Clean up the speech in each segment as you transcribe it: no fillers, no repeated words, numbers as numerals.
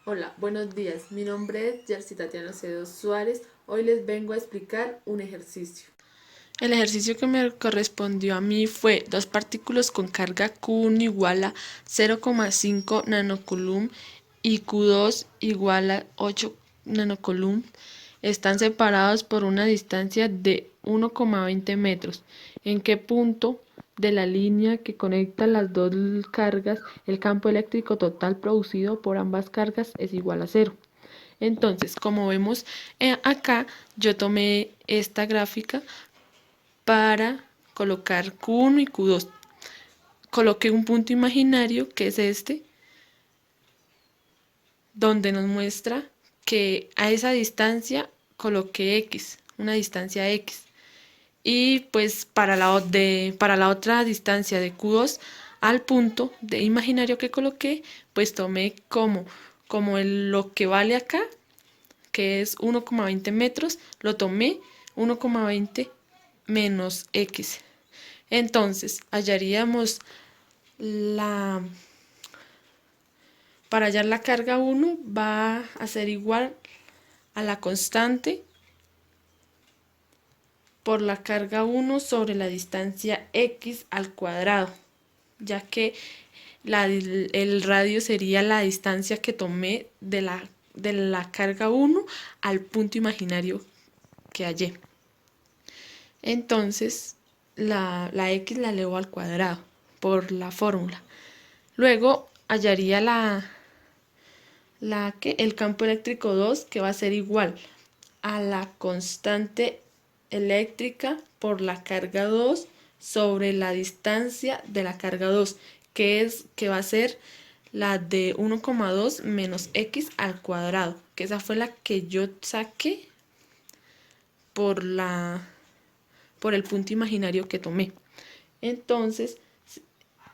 Hola, buenos días. Mi nombre es Jersey Tatiana Cedo Suárez. Hoy les vengo a explicar un ejercicio. El ejercicio que me correspondió a mí fue dos partículas con carga Q1 igual a 0,5 nanocoulomb y Q2 igual a 8 nanocoulomb. Están separados por una distancia de 1,20 metros. ¿En qué punto de la línea que conecta las dos cargas el campo eléctrico total producido por ambas cargas es igual a cero? Entonces, como vemos acá, yo tomé esta gráfica para colocar Q1 y Q2. Coloqué un punto imaginario, que es este, donde nos muestra que a esa distancia coloqué X, una distancia X. Y pues para la otra distancia de Q2 al punto de imaginario que coloqué, pues tomé lo que vale acá, que es 1,20 metros, lo tomé 1,20 menos X. Entonces, hallaríamos la... Para hallar la carga 1 va a ser igual a la constante por la carga 1 sobre la distancia x al cuadrado, ya que el radio sería la distancia que tomé de la carga 1 al punto imaginario que hallé. Entonces, la x la elevo al cuadrado por la fórmula. Luego hallaría el campo eléctrico 2, que va a ser igual a la constante eléctrica por la carga 2 sobre la distancia de la carga 2, que va a ser la de 1,2 menos x al cuadrado, que esa fue la que yo saqué por por el punto imaginario que tomé. Entonces,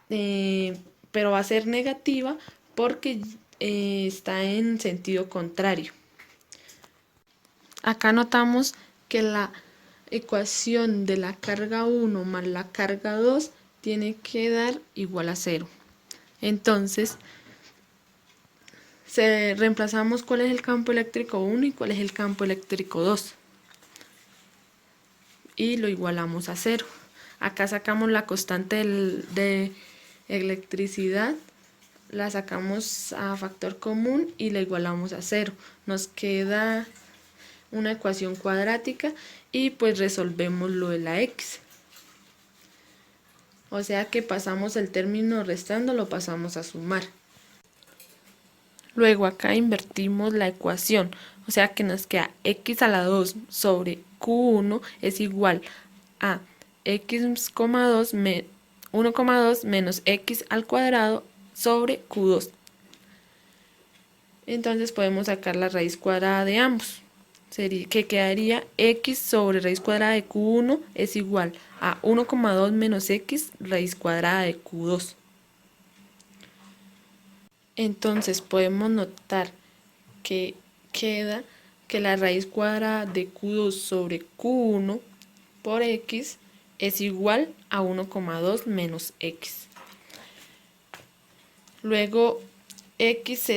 pero va a ser negativa porque está en sentido contrario. Acá notamos que la ecuación de la carga 1 más la carga 2 tiene que dar igual a 0. Entonces, reemplazamos cuál es el campo eléctrico 1 y cuál es el campo eléctrico 2. Y lo igualamos a 0. Acá sacamos la constante de electricidad, la sacamos a factor común y la igualamos a 0. Nos queda una ecuación cuadrática y pues resolvemos lo de la x. O sea que pasamos el término restando, lo pasamos a sumar. Luego acá invertimos la ecuación, o sea que nos queda x a la 2 sobre q1 es igual a x, 1,2 menos x al cuadrado sobre q2. Entonces podemos sacar la raíz cuadrada de ambos, que quedaría x sobre raíz cuadrada de q1 es igual a 1,2 menos x raíz cuadrada de q2. Entonces podemos notar que queda que la raíz cuadrada de q2 sobre q1 por x es igual a 1,2 menos x. Luego x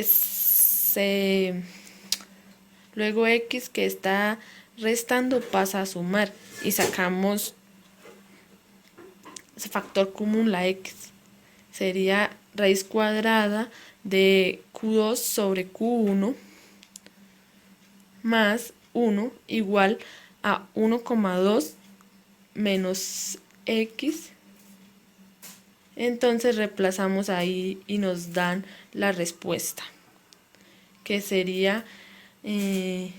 luego x que está restando pasa a sumar y sacamos ese factor común, la x. Sería raíz cuadrada de q2 sobre q1 más 1 igual a 1,2 menos x. Entonces reemplazamos ahí y nos dan la respuesta, que sería que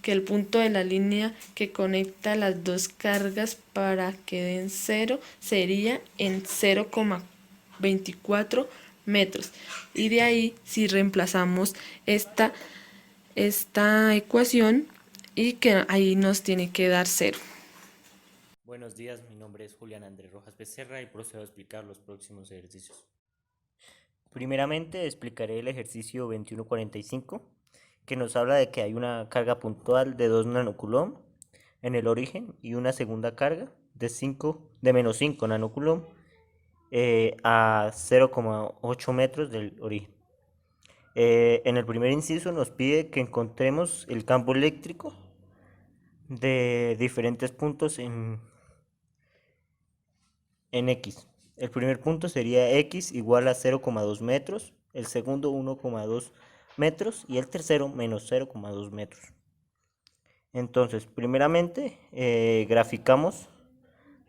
el punto de la línea que conecta las dos cargas para que den 0 sería en 0,24 metros. Y de ahí si reemplazamos esta ecuación y que ahí nos tiene que dar 0. Buenos días, mi nombre es Julián Andrés Rojas Becerra y procedo a explicar los próximos ejercicios. Primeramente explicaré el ejercicio 2145, que nos habla de que hay una carga puntual de 2 nanocoulomb en el origen y una segunda carga de menos 5 nanocoulomb a 0,8 metros del origen. En el primer inciso nos pide que encontremos el campo eléctrico de diferentes puntos en X. El primer punto sería X igual a 0,2 metros, el segundo 1,2 metros y el tercero menos 0,2 metros. Entonces, primeramente, graficamos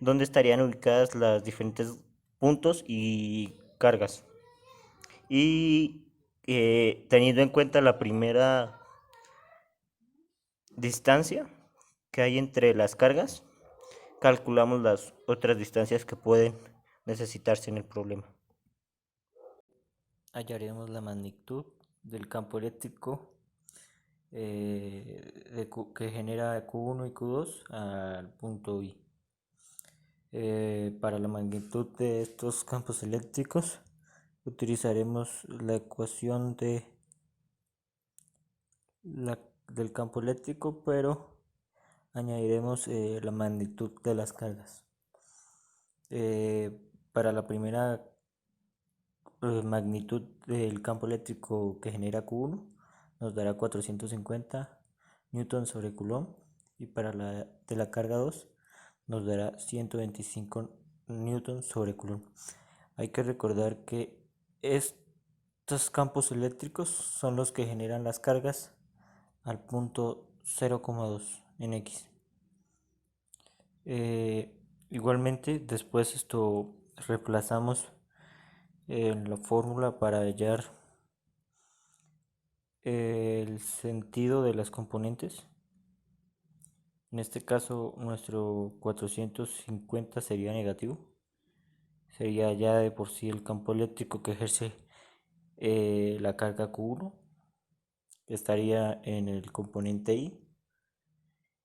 dónde estarían ubicadas las diferentes puntos y cargas. Y teniendo en cuenta la primera distancia que hay entre las cargas, calculamos las otras distancias que pueden necesitarse en el problema. Hallaremos la magnitud del campo eléctrico que genera Q1 y Q2 al punto I. Para la magnitud de estos campos eléctricos utilizaremos la ecuación del campo eléctrico, pero añadiremos la magnitud de las cargas. Para la primera magnitud del campo eléctrico que genera Q1 nos dará 450 newton sobre coulomb, y para la de la carga 2 nos dará 125 newton sobre coulomb. Hay que recordar que estos campos eléctricos son los que generan las cargas al punto 0,2 en X. Igualmente, después reemplazamos en la fórmula para hallar el sentido de las componentes. En este caso, nuestro 450 sería negativo. Sería ya de por sí el campo eléctrico que ejerce la carga Q1, que estaría en el componente I.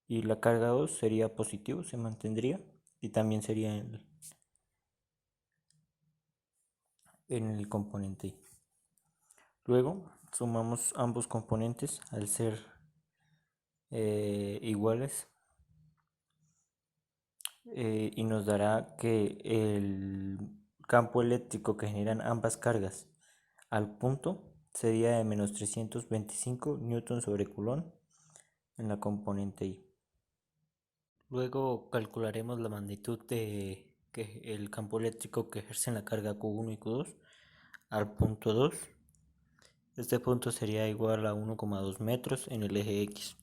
Y la carga 2 sería positivo, se mantendría, y también sería en el componente I. Luego sumamos ambos componentes al ser iguales, y nos dará que el campo eléctrico que generan ambas cargas al punto sería de menos 325 newton sobre coulomb en la componente I. Luego calcularemos la magnitud de que el campo eléctrico que ejercen la carga Q1 y Q2 al punto 2. Este punto sería igual a 1,2 metros en el eje X.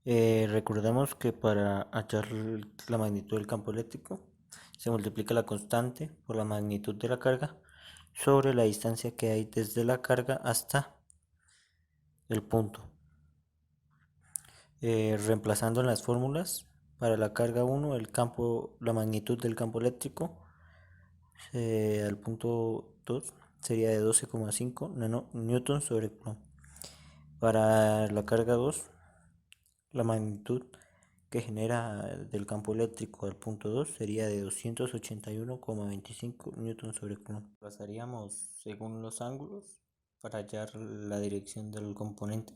Recordemos que para hallar la magnitud del campo eléctrico se multiplica la constante por la magnitud de la carga sobre la distancia que hay desde la carga hasta el punto. Reemplazando en las fórmulas, para la carga 1 la magnitud del campo eléctrico al punto 2 sería de 12,5 newton sobre coulomb. Para la carga 2, la magnitud que genera del campo eléctrico al punto 2 sería de 281,25 newton sobre coulomb. Pasaríamos según los ángulos para hallar la dirección del componente.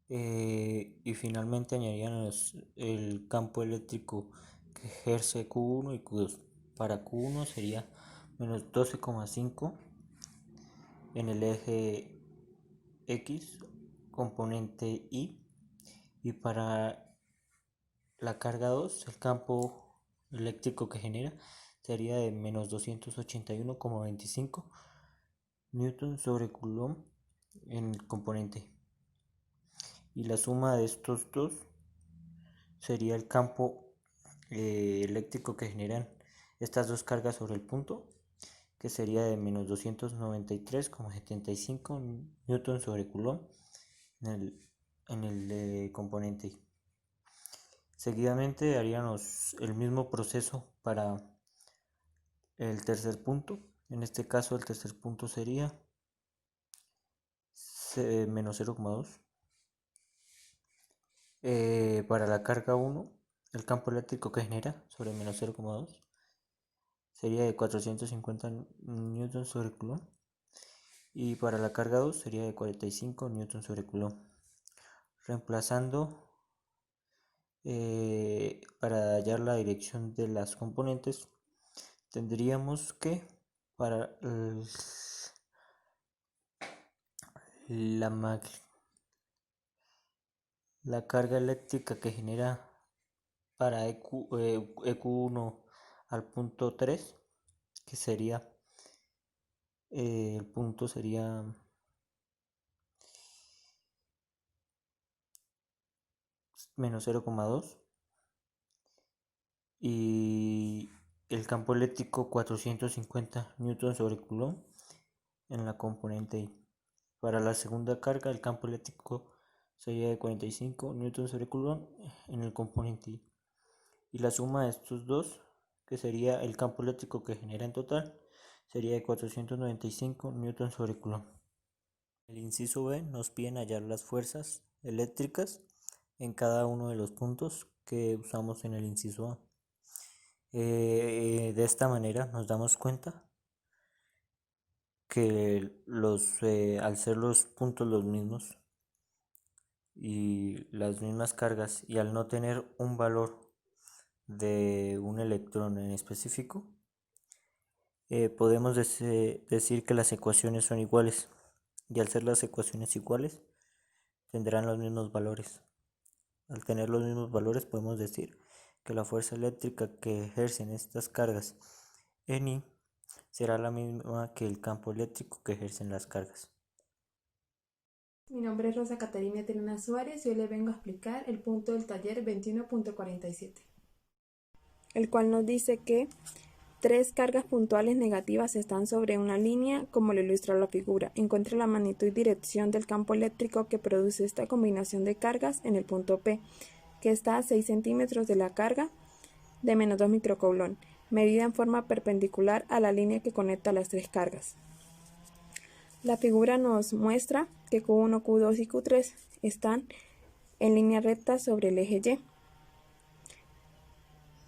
Y finalmente añadiríamos el campo eléctrico que ejerce Q1 y Q2. Para Q1 sería menos 12,5 en el eje X, componente Y, y para la carga 2 el campo eléctrico que genera sería de menos 281,25 newton sobre coulomb en el componente. Y la suma de estos dos sería el campo eléctrico que generan estas dos cargas sobre el punto, que sería de menos 293,75 newton sobre coulomb en el componente. Seguidamente haríamos el mismo proceso para el tercer punto. En este caso el tercer punto sería menos 0,2. Para la carga 1, el campo eléctrico que genera sobre menos 0,2 sería de 450 newton sobre coulomb, y para la carga 2 sería de 45 newton sobre coulomb. Reemplazando para hallar la dirección de las componentes, tendríamos que para La, mag- la carga eléctrica que genera para EQ1 al punto 3, que sería, el punto sería menos 0,2 y el campo eléctrico 450 newton sobre coulomb en la componente I. Para la segunda carga el campo eléctrico sería de 45 newton sobre coulomb en el componente I. Y la suma de estos dos, que sería el campo eléctrico que genera en total, sería de 495 newton sobre coulomb. El inciso B nos piden hallar las fuerzas eléctricas en cada uno de los puntos que usamos en el inciso A. De esta manera nos damos cuenta que al ser los puntos los mismos y las mismas cargas y al no tener un valor de un electrón en específico, podemos decir que las ecuaciones son iguales, y al ser las ecuaciones iguales tendrán los mismos valores. Al tener los mismos valores podemos decir que la fuerza eléctrica que ejercen estas cargas en I será la misma que el campo eléctrico que ejercen las cargas. Mi nombre es Rosa Caterina Terena Suárez y hoy les vengo a explicar el punto del taller 21.47, el cual nos dice que tres cargas puntuales negativas están sobre una línea, como lo ilustra la figura. Encuentre la magnitud y dirección del campo eléctrico que produce esta combinación de cargas en el punto P, que está a 6 centímetros de la carga de menos 2 microcoulomb, medida en forma perpendicular a la línea que conecta las tres cargas. La figura nos muestra que Q1, Q2 y Q3 están en línea recta sobre el eje Y.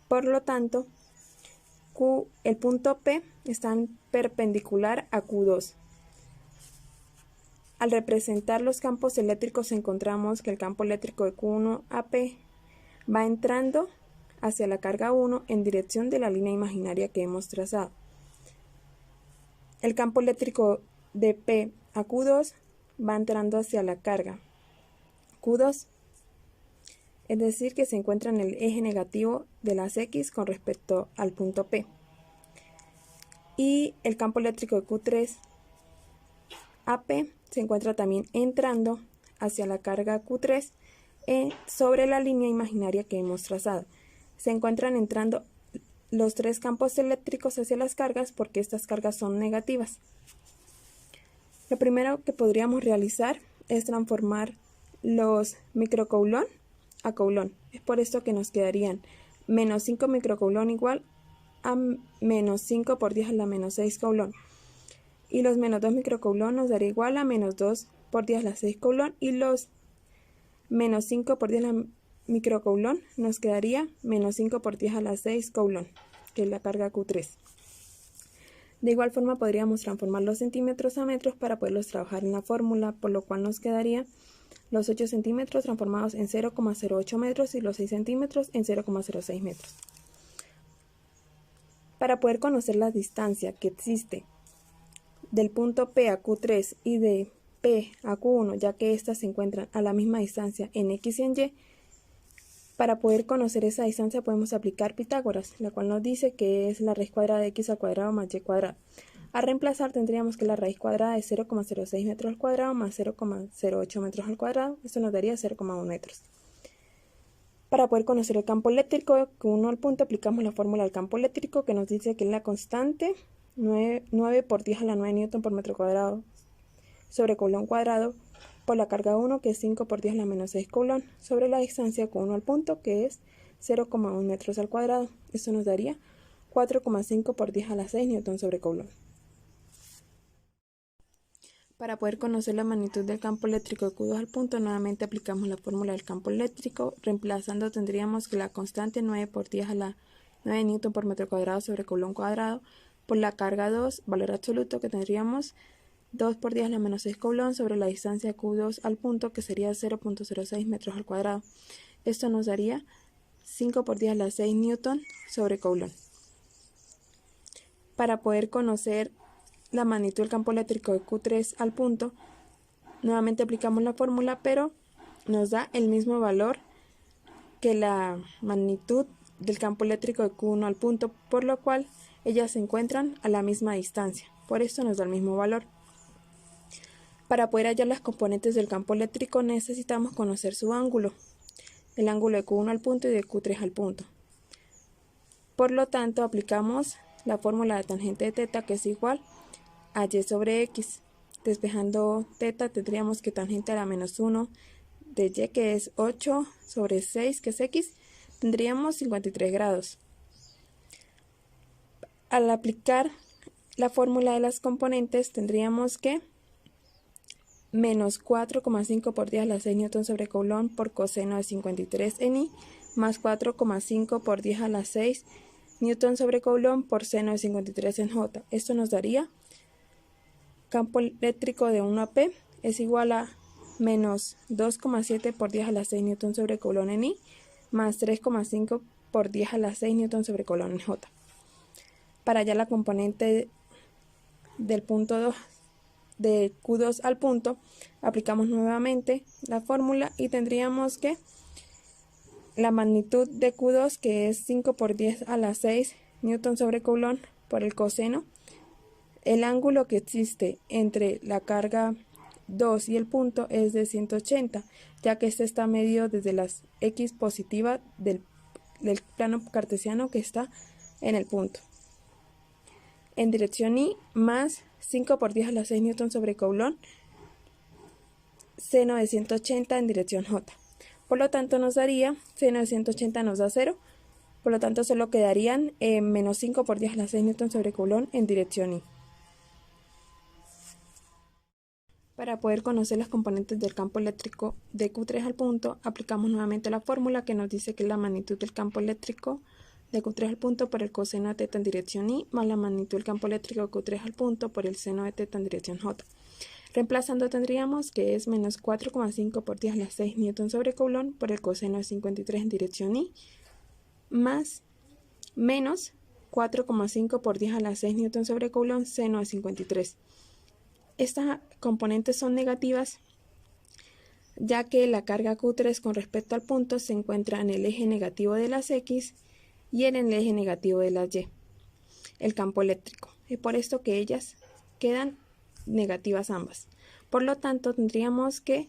Por lo tanto, el punto P está perpendicular a Q2. Al representar los campos eléctricos encontramos que el campo eléctrico de Q1 a P va entrando hacia la carga 1 en dirección de la línea imaginaria que hemos trazado. El campo eléctrico de P a Q2 va entrando hacia la carga Q2, es decir, que se encuentra en el eje negativo de las X con respecto al punto P. Y el campo eléctrico de Q3 a P se encuentra también entrando hacia la carga Q3 sobre la línea imaginaria que hemos trazado. Se encuentran entrando los tres campos eléctricos hacia las cargas porque estas cargas son negativas. Lo primero que podríamos realizar es transformar los microcoulomb a coulomb. Es por esto que nos quedarían menos 5 microcoulomb igual a menos 5 por 10 a la menos 6 coulomb. Y los menos 2 microcoulomb nos daría igual a menos 2 por 10 a la 6 coulomb. Y los menos 5 por 10 a la microcoulomb nos quedaría menos 5 por 10 a la 6 coulomb, que es la carga Q3. De igual forma podríamos transformar los centímetros a metros para poderlos trabajar en la fórmula, por lo cual nos quedaría los 8 centímetros transformados en 0,08 metros y los 6 centímetros en 0,06 metros. Para poder conocer la distancia que existe del punto P a Q3 y de P a Q1, ya que éstas se encuentran a la misma distancia en X y en Y, para poder conocer esa distancia podemos aplicar Pitágoras, la cual nos dice que es la raíz cuadrada de X al cuadrado más Y cuadrado. A reemplazar tendríamos que la raíz cuadrada es 0,06 metros al cuadrado más 0,08 metros al cuadrado, esto nos daría 0,1 metros. Para poder conocer el campo eléctrico Q1 al punto aplicamos la fórmula del campo eléctrico que nos dice que es la constante 9 por 10 a la 9 newton por metro cuadrado sobre coulomb cuadrado por la carga 1 que es 5 por 10 a la menos 6 coulomb sobre la distancia Q1 al punto que es 0,1 metros al cuadrado. Esto nos daría 4,5 por 10 a la 6 newton sobre coulomb. Para poder conocer la magnitud del campo eléctrico de Q2 al punto, nuevamente aplicamos la fórmula del campo eléctrico. Reemplazando tendríamos que la constante 9 por 10 a la 9 newton por metro cuadrado sobre coulomb cuadrado por la carga 2, valor absoluto que tendríamos 2 por 10 a la menos 6 coulomb sobre la distancia Q2 al punto que sería 0,06 metros al cuadrado. Esto nos daría 5 por 10 a la 6 newton sobre coulomb. Para poder conocer la magnitud del campo eléctrico de Q3 al punto, Nuevamente aplicamos la fórmula, pero nos da el mismo valor que la magnitud del campo eléctrico de Q1 al punto, por lo cual ellas se encuentran a la misma distancia. Por esto nos da el mismo valor. Para poder hallar las componentes del campo eléctrico necesitamos conocer su ángulo, el ángulo de Q1 al punto y de Q3 al punto. Por lo tanto, aplicamos la fórmula de tangente de teta, que es igual a y sobre x. Despejando teta tendríamos que tangente a la menos 1 de y, que es 8 sobre 6, que es x, tendríamos 53 grados. Al aplicar la fórmula de las componentes tendríamos que menos 4,5 por 10 a la 6 newton sobre coulomb por coseno de 53 en I, más 4,5 por 10 a la 6 newton sobre coulomb por seno de 53 en J. Esto nos daría campo eléctrico de 1 a P es igual a menos 2,7 por 10 a la 6 newton sobre coulomb en I, más 3,5 por 10 a la 6 newton sobre coulomb en J. Para hallar la componente del punto 2 de Q2 al punto, aplicamos nuevamente la fórmula y tendríamos que la magnitud de Q2, que es 5 por 10 a la 6 newton sobre coulomb por el coseno. El ángulo que existe entre la carga 2 y el punto es de 180, ya que este está medido desde las x positiva del plano cartesiano que está en el punto. En dirección I, más 5 por 10 a la 6 newton sobre coulomb, seno de 180 en dirección J. Por lo tanto nos daría, seno de 180 nos da 0, por lo tanto solo quedarían menos 5 por 10 a la 6 newton sobre coulomb en dirección I. Para poder conocer las componentes del campo eléctrico de Q3 al punto, aplicamos nuevamente la fórmula que nos dice que es la magnitud del campo eléctrico de Q3 al punto por el coseno de teta en dirección I, más la magnitud del campo eléctrico de Q3 al punto por el seno de teta en dirección J. Reemplazando tendríamos que es menos 4,5 por 10 a la 6 newton sobre coulomb por el coseno de 53 en dirección I, más menos 4,5 por 10 a la 6 newton sobre coulomb seno de 53. Estas componentes son negativas, ya que la carga Q3 con respecto al punto se encuentra en el eje negativo de las X y en el eje negativo de las Y, el campo eléctrico. Es por esto que ellas quedan negativas ambas. Por lo tanto, tendríamos que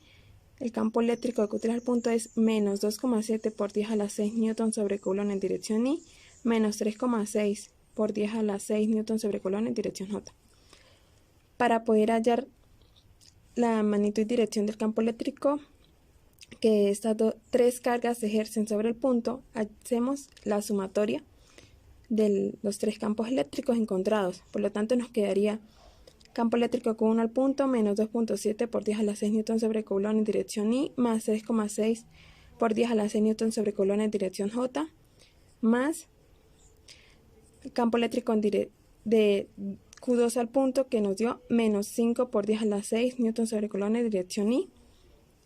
el campo eléctrico de Q3 al punto es menos 2,7 por 10 a la 6 newton sobre coulomb en dirección I, menos 3,6 por 10 a la 6 newton sobre coulomb en dirección J. Para poder hallar la magnitud y dirección del campo eléctrico que estas tres cargas ejercen sobre el punto, hacemos la sumatoria de los tres campos eléctricos encontrados. Por lo tanto, nos quedaría campo eléctrico Q1 al punto menos 2,7 por 10 a la 6 newton sobre coulomb en dirección I, más 3,6 por 10 a la 6 newton sobre coulomb en dirección J, más campo eléctrico de Q2 al punto, que nos dio menos 5 por 10 a la 6 newton sobre coulomb en dirección I,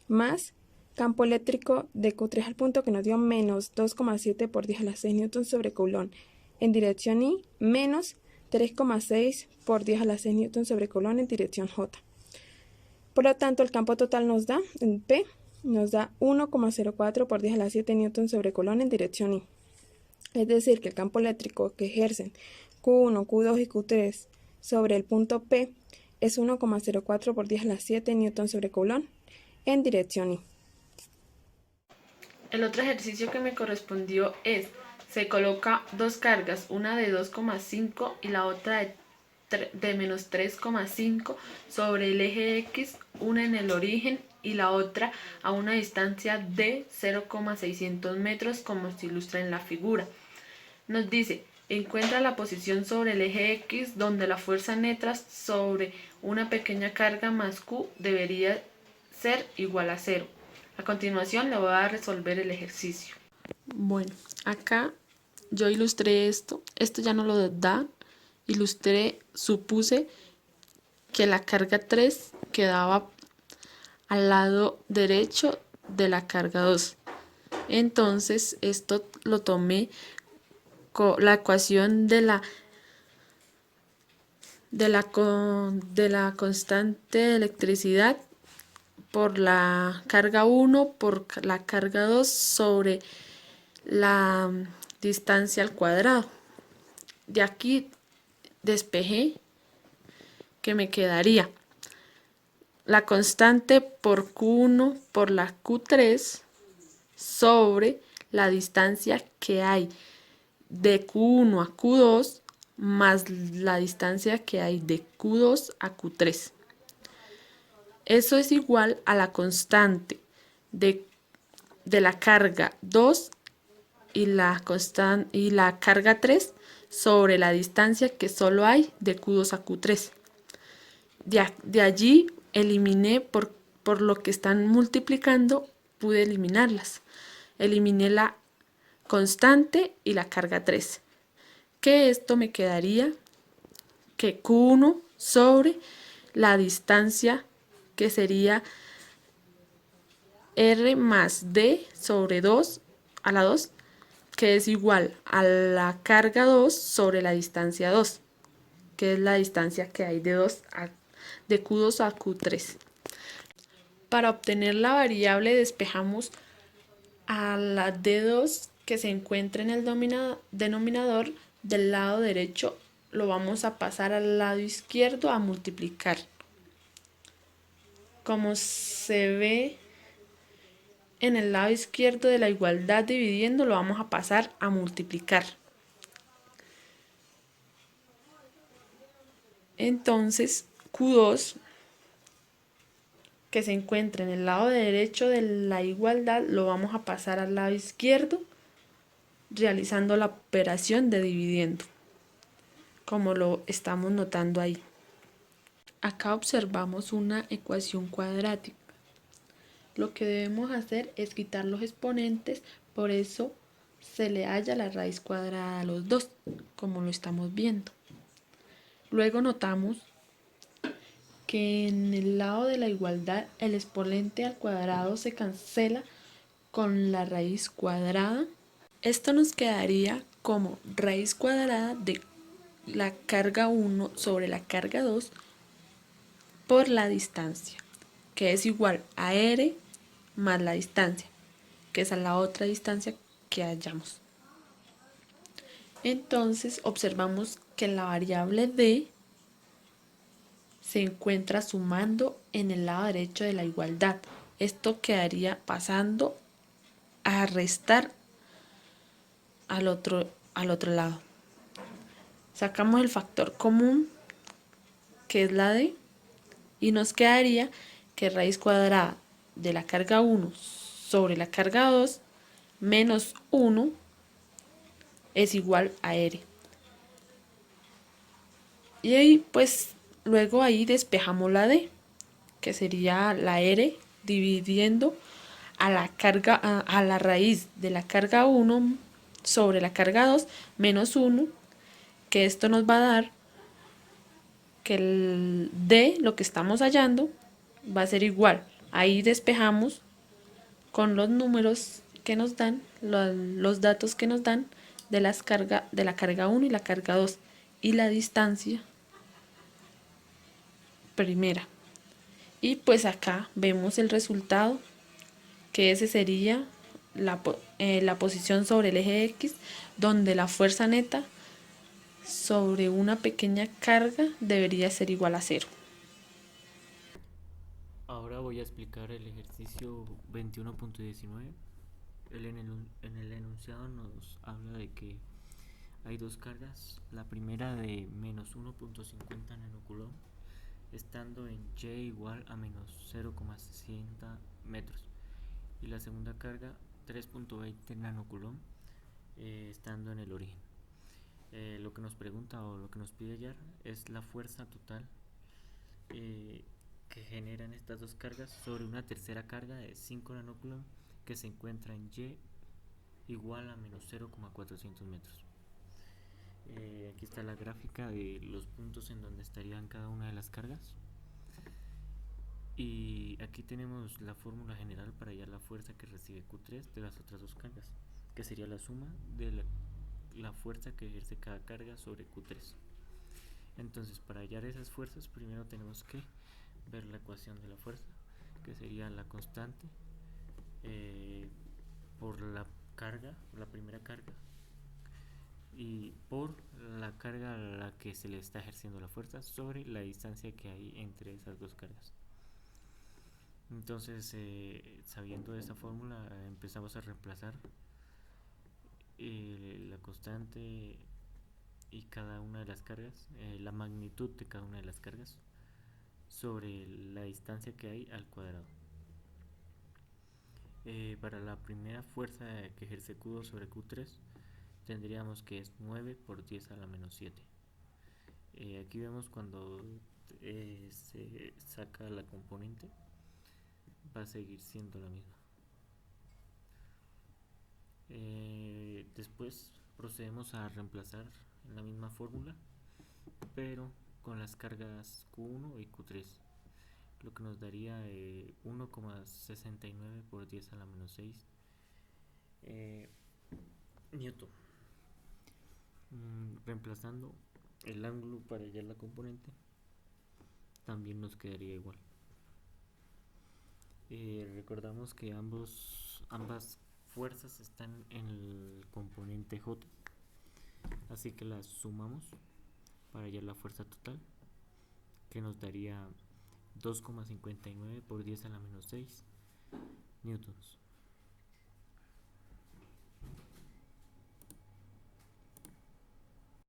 más campo eléctrico de Q3 al punto, que nos dio menos 2,7 por 10 a la 6 newton sobre coulomb en dirección I, menos 3,6 por 10 a la 6 newton sobre coulomb en dirección J. Por lo tanto, el campo total nos da, en P, nos da 1,04 por 10 a la 7 newton sobre coulomb en dirección I. Es decir, que el campo eléctrico que ejercen Q1, Q2 y Q3 sobre el punto P es 1,04 por 10 a la 7 newton sobre coulomb en dirección I. El otro ejercicio que me correspondió es, se coloca dos cargas, una de 2,5 y la otra de menos 3,5 sobre el eje X, una en el origen y la otra a una distancia de 0,600 metros, como se ilustra en la figura. Nos dice, encuentra la posición sobre el eje X donde la fuerza neta sobre una pequeña carga más Q debería ser igual a 0. A continuación le voy a resolver el ejercicio. Bueno, acá yo ilustré esto ya no lo da, supuse que la carga 3 quedaba al lado derecho de la carga 2. Entonces esto lo tomé con la ecuación de la constante de electricidad por la carga 1 por la carga 2 sobre la distancia al cuadrado. De aquí despejé que me quedaría la constante por Q1 por la Q3 sobre la distancia que hay de Q1 a Q2 más la distancia que hay de Q2 a Q3. Eso es igual a la constante de la carga 2 y la carga 3 sobre la distancia que solo hay de Q2 a Q3. De allí eliminé por lo que están multiplicando, pude eliminarlas. Eliminé la constante y la carga 3. Que esto me quedaría que Q1 sobre la distancia que sería R más D sobre 2 a la 2, que es igual a la carga 2 sobre la distancia 2, que es la distancia que hay de Q2 a Q3. Para obtener la variable despejamos a la D2 que se encuentra en el denominador del lado derecho, lo vamos a pasar al lado izquierdo a multiplicar. Como se ve en el lado izquierdo de la igualdad dividiendo, lo vamos a pasar a multiplicar. Entonces, Q2, que se encuentra en el lado derecho de la igualdad, lo vamos a pasar al lado izquierdo, realizando la operación de dividiendo, como lo estamos notando ahí. Acá observamos una ecuación cuadrática. Lo que debemos hacer es quitar los exponentes, por eso se le halla la raíz cuadrada a los dos, como lo estamos viendo. Luego notamos que en el lado de la igualdad el exponente al cuadrado se cancela con la raíz cuadrada. Esto nos quedaría como raíz cuadrada de la carga 1 sobre la carga 2 por la distancia, que es igual a R más la distancia, que es a la otra distancia que hallamos. Entonces observamos que la variable D se encuentra sumando en el lado derecho de la igualdad. Esto quedaría pasando a restar al otro lado. Sacamos el factor común, que es la D, y nos quedaría que raíz cuadrada de la carga 1 sobre la carga 2 menos 1 es igual a R. Y ahí pues luego ahí despejamos la D, que sería la R dividiendo a la raíz de la carga 1 sobre la carga 2 menos 1, que esto nos va a dar que el D, lo que estamos hallando, va a ser igual. Ahí despejamos con los números que nos dan, los datos que nos dan de la carga 1 y la carga 2 y la distancia primera. Y pues acá vemos el resultado, que ese sería la posición sobre el eje X, donde la fuerza neta sobre una pequeña carga debería ser igual a 0. Ahora voy a explicar el ejercicio 21.19. En el enunciado nos habla de que hay dos cargas. La primera de menos 1.50 nanocoulomb, estando en y igual a menos 0,60 metros. Y la segunda carga 3.20 nanocoulomb, estando en el origen. Lo que nos pregunta o lo que nos pide hallar es la fuerza total que generan estas dos cargas sobre una tercera carga de 5 nanocoulomb que se encuentra en y igual a menos 0,400 metros. Aquí está la gráfica de los puntos en donde estarían cada una de las cargas. Y aquí tenemos la fórmula general para hallar la fuerza que recibe Q3 de las otras dos cargas, que sería la suma de la fuerza que ejerce cada carga sobre Q3. Entonces, para hallar esas fuerzas, primero tenemos que ver la ecuación de la fuerza, que sería la constante, por la carga, la primera carga, y por la carga a la que se le está ejerciendo la fuerza sobre la distancia que hay entre esas dos cargas. Entonces, sabiendo esta fórmula, empezamos a reemplazar la constante y cada una de las cargas, la magnitud de cada una de las cargas sobre la distancia que hay al cuadrado. Para la primera fuerza que ejerce Q2 sobre Q3 tendríamos que es 9 por 10 a la menos 7. Aquí vemos cuando se saca la componente, va a seguir siendo la misma. Después procedemos a reemplazar en la misma fórmula, pero con las cargas Q1 y Q3, lo que nos daría 1,69 por 10 a la menos 6 newton. Reemplazando el ángulo para hallar la componente, también nos quedaría igual. Recordamos que ambas fuerzas están en el componente J, así que las sumamos para hallar la fuerza total, que nos daría 2,59 por 10 a la menos 6 newtons.